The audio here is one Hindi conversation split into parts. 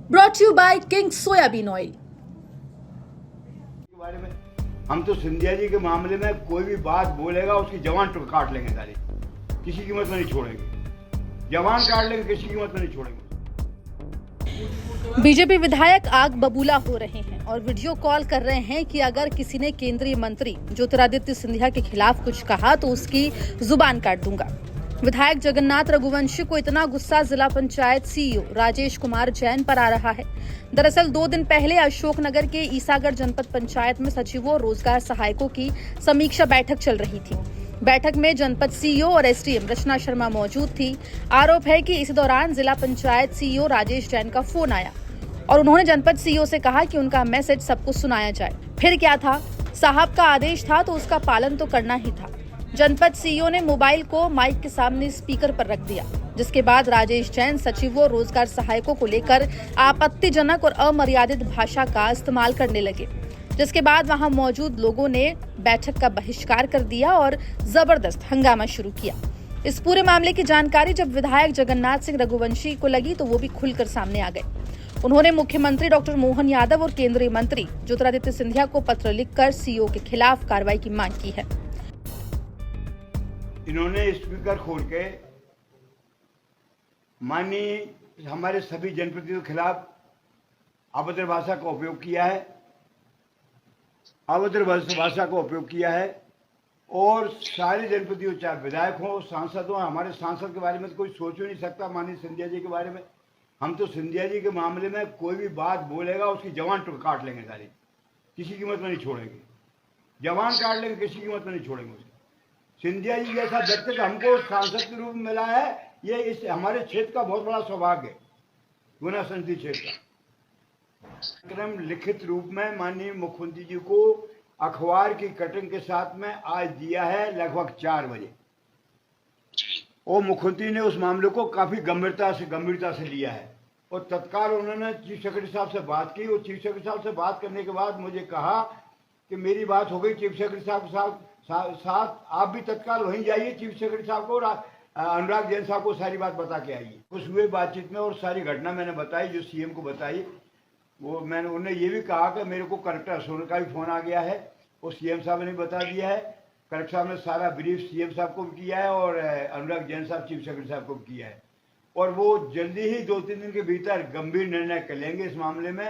Brought to you by King Soybean Oil. के बारे में हम तो सिंधिया जी के मामले में कोई भी बात बोलेगा उसकी जवान काट लेंगे सारी, किसी कीमत में नहीं छोड़ेंगे। जवान काट लेंगे, किसी कीमत में नहीं छोड़ेंगे। बीजेपी विधायक आग बबूला हो रहे हैं और वीडियो कॉल कर रहे हैं कि अगर किसी ने केंद्रीय मंत्री ज्योतिरादित्य सिंधिया के खिलाफ कुछ कहा तो उसकी जुबान काट दूंगा। विधायक जगन्नाथ रघुवंशी को इतना गुस्सा जिला पंचायत सीईओ राजेश कुमार जैन पर आ रहा है। दरअसल 2 दिन पहले अशोकनगर के ईसागढ़ जनपद पंचायत में सचिवों और रोजगार सहायकों की समीक्षा बैठक चल रही थी। बैठक में जनपद सीईओ और एसडीएम रचना शर्मा मौजूद थी। आरोप है कि इस दौरान जिला पंचायत सीईओ राजेश जैन का फोन आया और उन्होंने जनपद सीईओ से कहा कि उनका मैसेज सबको सुनाया जाए। फिर क्या था, साहब का आदेश था तो उसका पालन तो करना ही था। जनपद सीईओ ने मोबाइल को माइक के सामने स्पीकर पर रख दिया, जिसके बाद राजेश जैन सचिवों रोजगार सहायकों को लेकर आपत्तिजनक और अमर्यादित भाषा का इस्तेमाल करने लगे, जिसके बाद वहां मौजूद लोगों ने बैठक का बहिष्कार कर दिया और जबरदस्त हंगामा शुरू किया। इस पूरे मामले की जानकारी जब विधायक जगन्नाथ सिंह रघुवंशी को लगी तो वो भी खुलकर सामने आ गए। उन्होंने मुख्यमंत्री डॉक्टर मोहन यादव और केंद्रीय मंत्री ज्योतिरादित्य सिंधिया को पत्र लिखकर सीईओ के खिलाफ कार्रवाई की मांग की है। इन्होंने स्पीकर खोल के माननीय हमारे सभी जनप्रतिनिधियों के खिलाफ अभद्र भाषा का उपयोग किया है, अभद्र भाषा का उपयोग किया है और सारे जनप्रतिनिधियों, चाहे विधायक हो, सांसद हो, हमारे सांसद के बारे में तो कोई सोच ही नहीं सकता। माननीय सिंधिया जी के बारे में हम तो सिंधिया जी के मामले में कोई भी बात बोलेगा उसकी जवान काट लेंगे सारी, किसी कीमत में नहीं छोड़ेंगे। जवान काट लेंगे, किसी कीमत में नहीं छोड़ेंगे उसे। सिंधिया जी जैसा व्यक्ति हमको सांसद के रूप में मिला है, ये इस हमारे क्षेत्र का बहुत बड़ा सौभाग्य है, गुना संसदीय क्षेत्र का। क्रम लिखित रूप में माननीय मुख्यमंत्री जी को अखबार की कटिंग के साथ में आज दिया है लगभग 4 बजे, और मुख्यमंत्री ने उस मामले को काफी गंभीरता से लिया है और तत्काल उन्होंने चीफ सेक्रेटरी साहब से बात की और चीफ सेक्रेटरी साहब से बात करने के बाद मुझे कहा कि मेरी बात हो गई चीफ सेक्रेटरी साहब आप भी तत्काल वहीं जाइए, चीफ सेक्रेटरी साहब को और अनुराग जैन साहब को सारी बात बता के आइए। कुछ हुए बातचीत में और सारी घटना मैंने बताई, जो सीएम को बताई। वो मैंने उन्हें ये भी कहा कि मेरे को कलेक्टर अशोक का भी फोन आ गया है और सीएम साहब ने बता दिया है। कलेक्टर साहब ने सारा ब्रीफ सीएम साहब को भी किया है और अनुराग जैन साहब चीफ सेक्रेटरी साहब को भी किया है और वो जल्दी ही 2-3 दिन के भीतर गंभीर निर्णय कर लेंगे इस मामले में।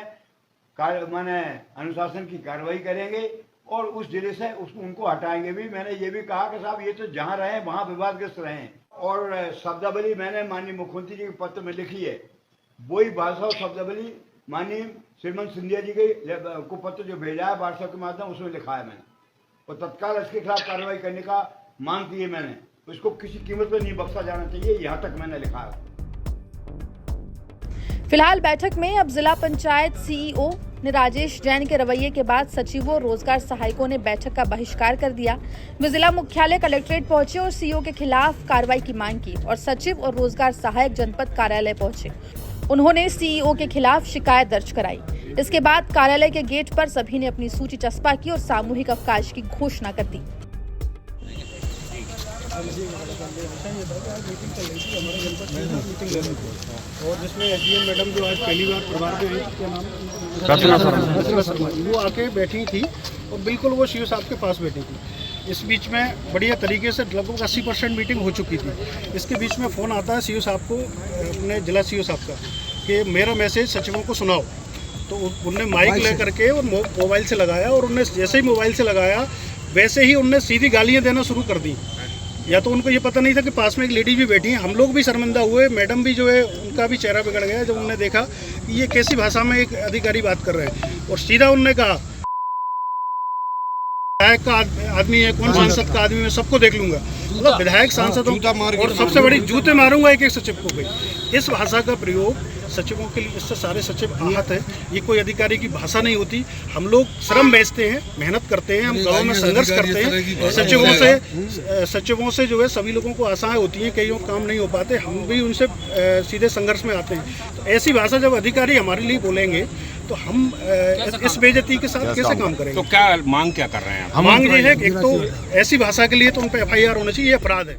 माने अनुशासन की कार्रवाई करेंगे और उस जिले से उनको हटाएंगे भी। मैंने ये भी कहा कि साहब ये तो जहाँ रहे वहाँ विवादग्रस्त रहे और शब्दावली मैंने माननीय मुख्यमंत्री जी के पत्र में लिखी है, वही भाषा और शब्दावली माननीय श्रीमंत सिंधिया जी के को पत्र जो भेजा है व्हाट्सएप के माध्यम उसमें लिखा है मैंने, और तत्काल इसके खिलाफ कार्रवाई करने का मांग की है मैंने। उसको किसी कीमत पर नहीं बख्शा जाना चाहिए, यहाँ तक मैंने लिखा है। फिलहाल बैठक में अब जिला पंचायत सीईओ ने राजेश जैन के रवैये के बाद सचिवों और रोजगार सहायकों ने बैठक का बहिष्कार कर दिया। वे जिला मुख्यालय कलेक्ट्रेट पहुंचे और सीईओ के खिलाफ कार्रवाई की मांग की और सचिव और रोजगार सहायक जनपद कार्यालय पहुंचे। उन्होंने सीईओ के खिलाफ शिकायत दर्ज कराई। इसके बाद कार्यालय के गेट पर सभी ने अपनी सूची चस्पा की और सामूहिक अवकाश की घोषणा कर दी। और जिसमें एसडीएम मैडम जो आज पहली बार प्रभार पे आई, क्या नाम, रचना शर्मा, वो आके बैठी थी और बिल्कुल वो सीईओ साहब के पास बैठी थी। इस बीच में बढ़िया तरीके से लगभग 80% मीटिंग हो चुकी थी। इसके बीच में फ़ोन आता है सीईओ साहब को, अपने जिला सीईओ साहब का, कि मेरा मैसेज सचिवों को सुनाओ। तो उनने माइक ले करके और मोबाइल से लगाया और उनने जैसे ही मोबाइल से लगाया वैसे ही उनने सीधी गालियाँ देना शुरू कर दी। या तो उनको ये पता नहीं था कि पास में एक लेडी भी बैठी है। हम लोग भी शर्मिंदा हुए, मैडम भी जो है उनका भी चेहरा बिगड़ गया जब उन्होंने देखा कि ये कैसी भाषा में एक अधिकारी बात कर रहे हैं। और सीधा उन्होंने कहा विधायक का आदमी है, कौन सांसद का आदमी है, सबको देख लूंगा। मतलब विधायक सांसदों और सबसे बड़ी जूते मारूंगा एक सचिव को भी। इस भाषा का प्रयोग सचिवों के लिए, इससे सारे सचिव आहत है। ये कोई अधिकारी की भाषा नहीं होती। हम लोग श्रम बेचते हैं, मेहनत करते हैं, हम गाँव में संघर्ष करते हैं। सचिवों से जो है सभी लोगों को आशाएं होती हैं, कईयों काम नहीं हो पाते, हम भी उनसे सीधे संघर्ष में आते हैं। तो ऐसी भाषा जब अधिकारी हमारे लिए बोलेंगे तो हम इस बेइज्जती के साथ कैसे काम करेंगे? तो क्या मांग क्या कर रहे हैं? मांग ये है कि एक तो ऐसी भाषा के लिए तो उन पर FIR होना चाहिए, ये अपराध है।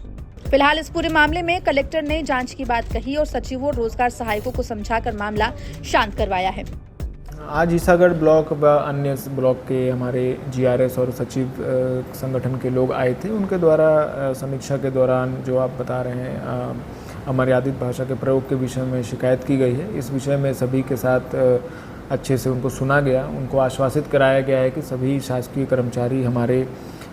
फिलहाल इस पूरे मामले में कलेक्टर ने जांच की बात कही और सचिवों और रोजगार सहायकों को समझाकर मामला शांत करवाया है। आज ईसागढ़ ब्लॉक व अन्य ब्लॉक के हमारे जीआरएस और सचिव संगठन के लोग आए थे। उनके द्वारा समीक्षा के दौरान जो आप बता रहे हैं अमर्यादित भाषा के प्रयोग के विषय में शिकायत की गई है। इस विषय में सभी के साथ अच्छे से उनको सुना गया, उनको आश्वासित कराया गया है कि सभी शासकीय कर्मचारी हमारे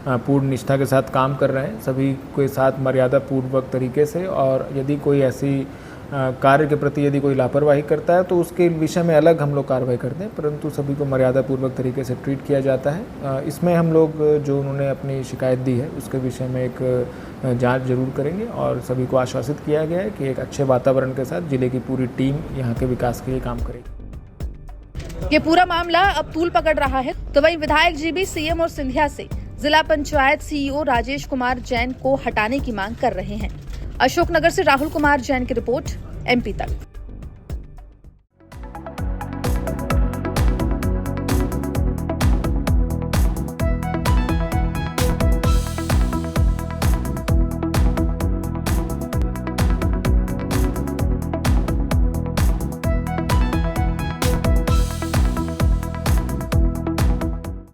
पूर्ण निष्ठा के साथ काम कर रहे हैं, सभी के साथ मर्यादा पूर्वक तरीके से, और यदि कोई ऐसी कार्य के प्रति यदि कोई लापरवाही करता है तो उसके विषय में अलग हम लोग कार्रवाई करते हैं, परंतु सभी को मर्यादा पूर्वक तरीके से ट्रीट किया जाता है। इसमें हम लोग जो उन्होंने अपनी शिकायत दी है उसके विषय में एक जांच जरूर करेंगे और सभी को आश्वासित किया गया है कि एक अच्छे वातावरण के साथ जिले की पूरी टीम यहाँ के विकास के लिए काम करेगी। ये पूरा मामला अब तूल पकड़ रहा है। तो वहीं विधायक जीबी सीएम और सिंधिया से जिला पंचायत सीईओ राजेश कुमार जैन को हटाने की मांग कर रहे हैं। अशोकनगर से राहुल कुमार जैन की रिपोर्ट, MP तक।